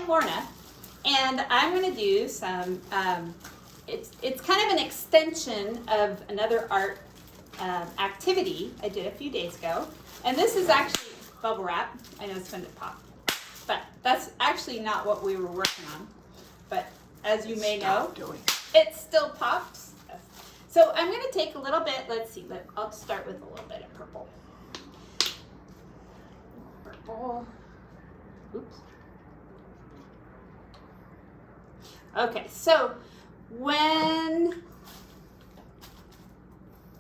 am Lorna, and I'm going to do some, it's kind of an extension of another art activity I did a few days ago. And this is actually bubble wrap. I know it's going to pop, but that's actually not what we were working on. But as you may know, it still pops. So I'm going to take a little bit, let's see, I'll start with a little bit of purple. Purple. Oops. Okay, so when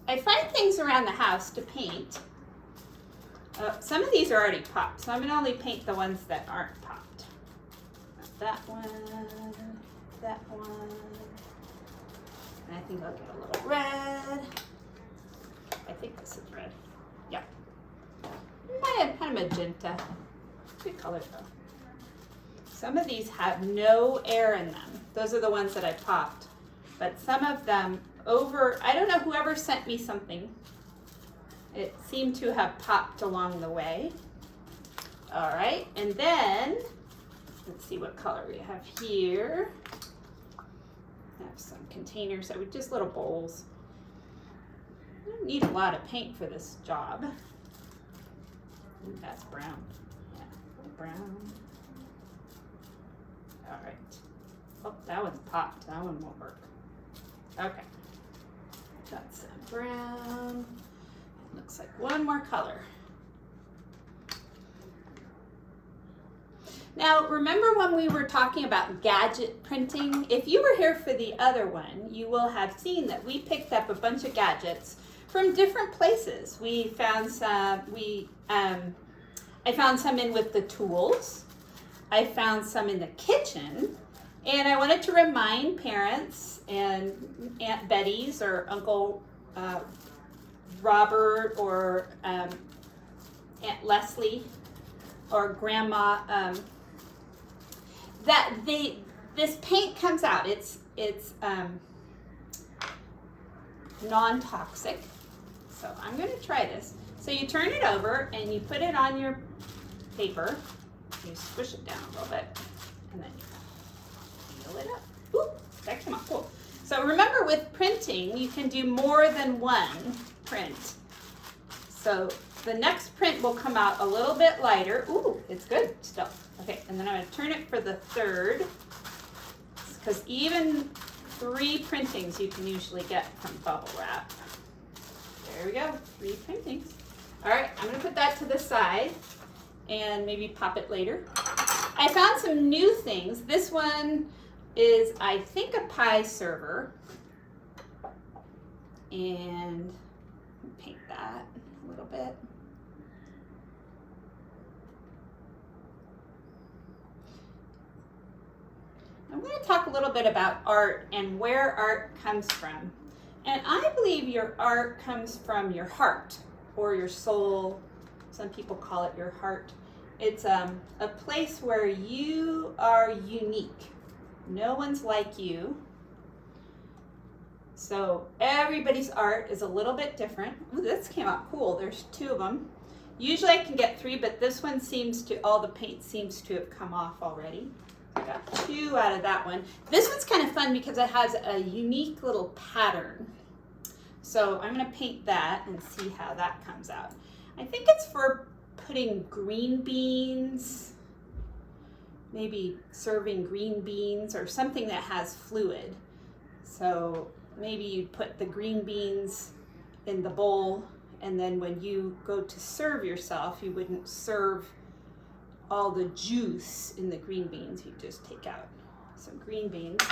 I find things around the house to paint, some of these are already popped, so I'm going to only paint the ones that aren't popped. That one, that one, and I think I'll get a little red. I think this is red. Yeah. Might have kind of magenta. Good color though. Some of these have no air in them. Those are the ones that I popped. But some of them I don't know, whoever sent me something, it seemed to have popped along the way. All right, and then, let's see what color we have here. I have some containers that were just little bowls. I don't need a lot of paint for this job. Ooh, that's brown. Yeah, brown. All right. Oh, that one's popped. That one won't work. Okay. Got some brown. It looks like one more color. Now, remember when we were talking about gadget printing? If you were here for the other one, you will have seen that we picked up a bunch of gadgets from different places. We found some, I found some in with the tools. I found some in the kitchen. And I wanted to remind parents and Aunt Betty's or Uncle Robert or Aunt Leslie or Grandma that this paint comes out. It's non-toxic. So I'm going to try this. So you turn it over and you put it on your paper. You squish it down a little bit, and then you peel it up. Ooh, that came out cool. So remember, with printing, you can do more than one print. So the next print will come out a little bit lighter. Ooh, it's good still. Okay, and then I'm going to turn it for the third, because even 3 printings you can usually get from bubble wrap. There we go, 3 printings. All right, I'm going to put that to the side and maybe pop it later. I found some new things. This one is, I think, a pie server. And paint that a little bit. I'm going to talk a little bit about art and where art comes from. And I believe your art comes from your heart or your soul. Some people call it your heart. It's a place where you are unique. No one's like you. So everybody's art is a little bit different. Ooh, this came out cool. There's 2 of them. Usually I can get 3, but this one all the paint seems to have come off already. I got 2 out of that one. This one's kind of fun because it has a unique little pattern. So I'm going to paint that and see how that comes out. I think it's for putting green beans, maybe serving green beans or something that has fluid. So maybe you put the green beans in the bowl, and then when you go to serve yourself, you wouldn't serve all the juice in the green beans. You just take out some green beans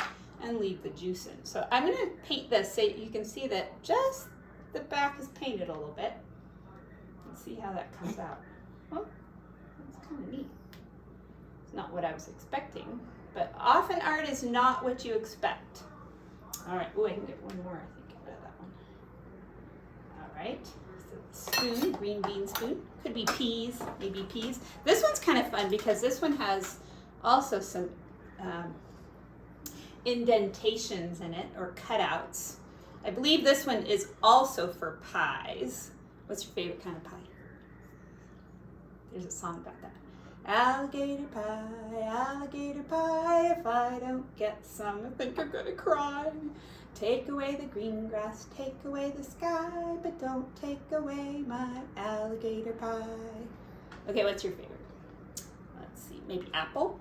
and leave the juice in. So I'm going to paint this so you can see that just the back is painted a little bit. Let's see how that comes out. Well, that's kind of neat. It's not what I was expecting, but often art is not what you expect. All right, oh, I can get one more, I think, out of that one. All right, so spoon, green bean spoon. Could be peas, maybe peas. This one's kind of fun because this one has also some indentations in it, or cutouts. I believe this one is also for pies. What's your favorite kind of pie? There's a song about that. Alligator alligator pie. If I don't get some, I think I'm gonna cry. Take away the green grass, take away the sky, but don't take away my alligator pie. Okay, what's your favorite? Let's see, maybe apple?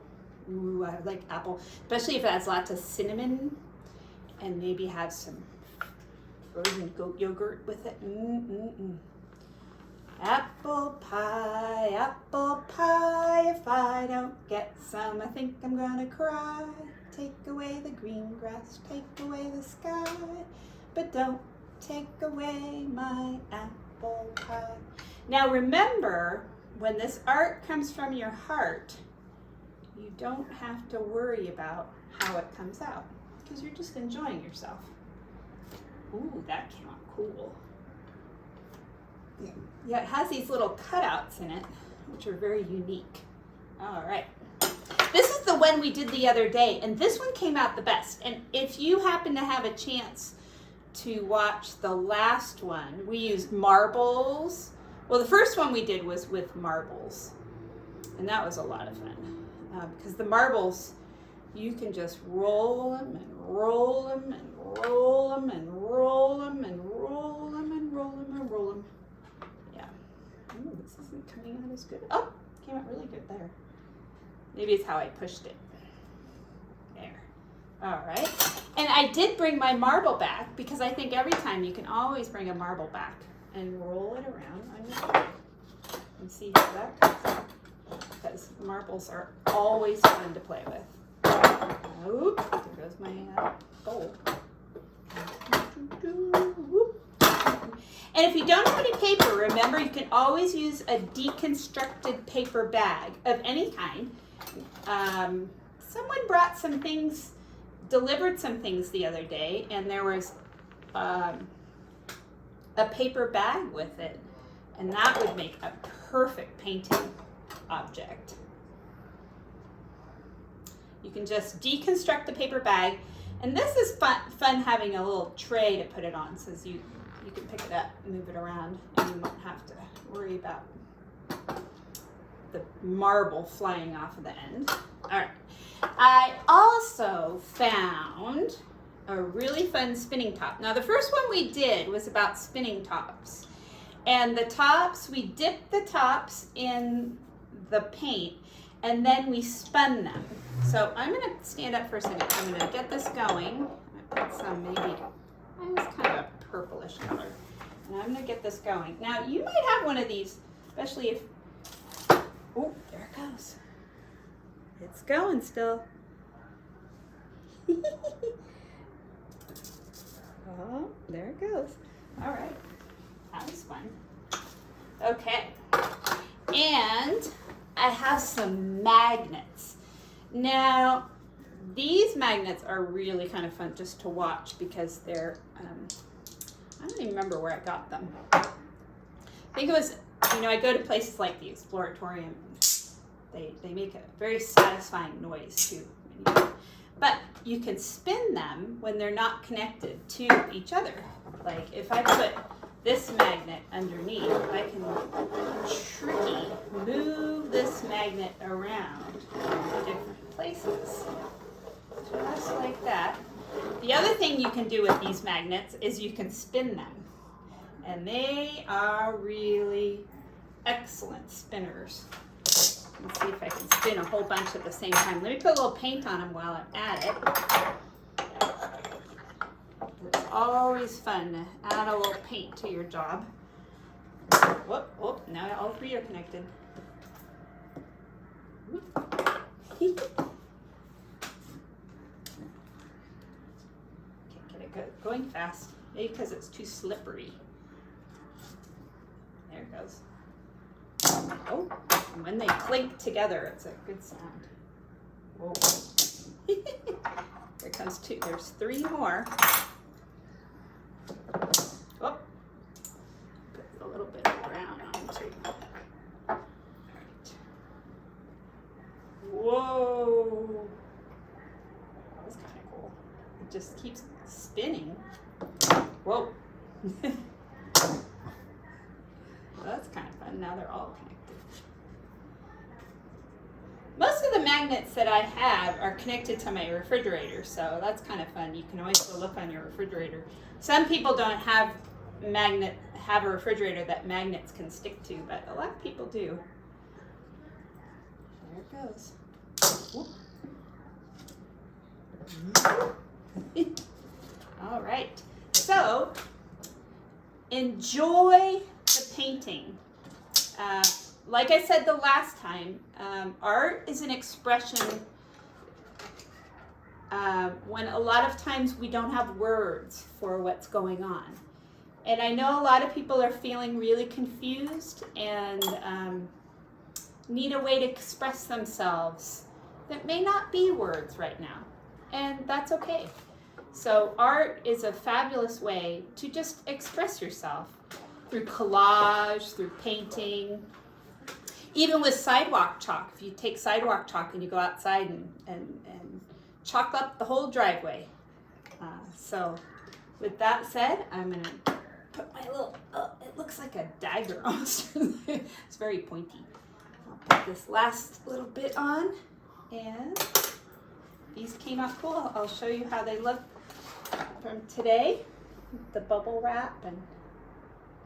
Ooh, I like apple, especially if it has lots of cinnamon and maybe have some frozen goat yogurt with it. Apple pie, if I don't get some, I think I'm gonna cry. Take away the green grass, take away the sky, but don't take away my apple pie. Now remember, when this art comes from your heart, you don't have to worry about how it comes out, because you're just enjoying yourself. Ooh, that came out cool. Yeah, it has these little cutouts in it, which are very unique. All right. This is the one we did the other day, and this one came out the best. And if you happen to have a chance to watch the last one, we used marbles. Well, the first one we did was with marbles, and that was a lot of fun. Because the marbles, you can just roll them and roll them and roll them and roll them and roll them and roll them and roll them. Yeah. Ooh, this isn't coming out as good. Oh, came out really good there. Maybe it's how I pushed it. There. All right. And I did bring my marble back because I think every time you can always bring a marble back and roll it around on your board and see how that comes out. Because marbles are always fun to play with. Oop, there goes my bowl. And if you don't have any paper, remember you can always use a deconstructed paper bag of any kind. Someone brought some things, delivered some things the other day, and there was a paper bag with it, and that would make a perfect painting object. You can just deconstruct the paper bag, and this is fun having a little tray to put it on, so you can pick it up and move it around, and you won't have to worry about the marble flying off of the end. All right. I also found a really fun spinning top. Now, the first one we did was about spinning tops. And the tops, we dipped the tops in the paint, and then we spun them. So I'm going to stand up for a second. I'm going to get this going. I put some maybe, it's kind of a purplish color. And I'm going to get this going. Now, you might have one of these, especially if, oh, there it goes. It's going still. Oh, there it goes. All right. That was fun. Okay. And I have some magnets. Now, these magnets are really kind of fun just to watch because they're, I don't even remember where I got them. I think it was, I go to places like the Exploratorium. They make a very satisfying noise too. But you can spin them when they're not connected to each other. Like if I put this magnet underneath, I can move this magnet around to different places. Just like that. The other thing you can do with these magnets is you can spin them. And they are really excellent spinners. Let's see if I can spin a whole bunch at the same time. Let me put a little paint on them while I'm at it. It's always fun to add a little paint to your job. Whoop, whoop, now all three are connected. Can't get it going fast, maybe because it's too slippery. There it goes. Oh, and when they clink together, it's a good sound. Whoa. There comes two. There's three more. Oh, put a little bit of brown on too. All right. Whoa. That was kind of cool. It just keeps spinning. Whoa. Well, that's kind of fun. Now they're all connected. Most of the magnets that I have are connected to my refrigerator, so that's kind of fun. You can always go look on your refrigerator. Some people don't have a refrigerator that magnets can stick to, but a lot of people do. There it goes. All right, so enjoy the painting. Like I said the last time, art is an expression when a lot of times we don't have words for what's going on. And I know a lot of people are feeling really confused and need a way to express themselves that may not be words right now. And that's okay. So art is a fabulous way to just express yourself through collage, through painting, even with sidewalk chalk. If you take sidewalk chalk and you go outside and chalk up the whole driveway. So with that said, I'm going to put my little, it looks like a dagger almost. It's very pointy. I'll put this last little bit on, and these came out cool. I'll show you how they look from today, the bubble wrap and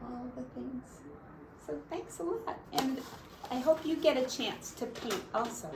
all the things. So thanks a lot, and I hope you get a chance to paint also.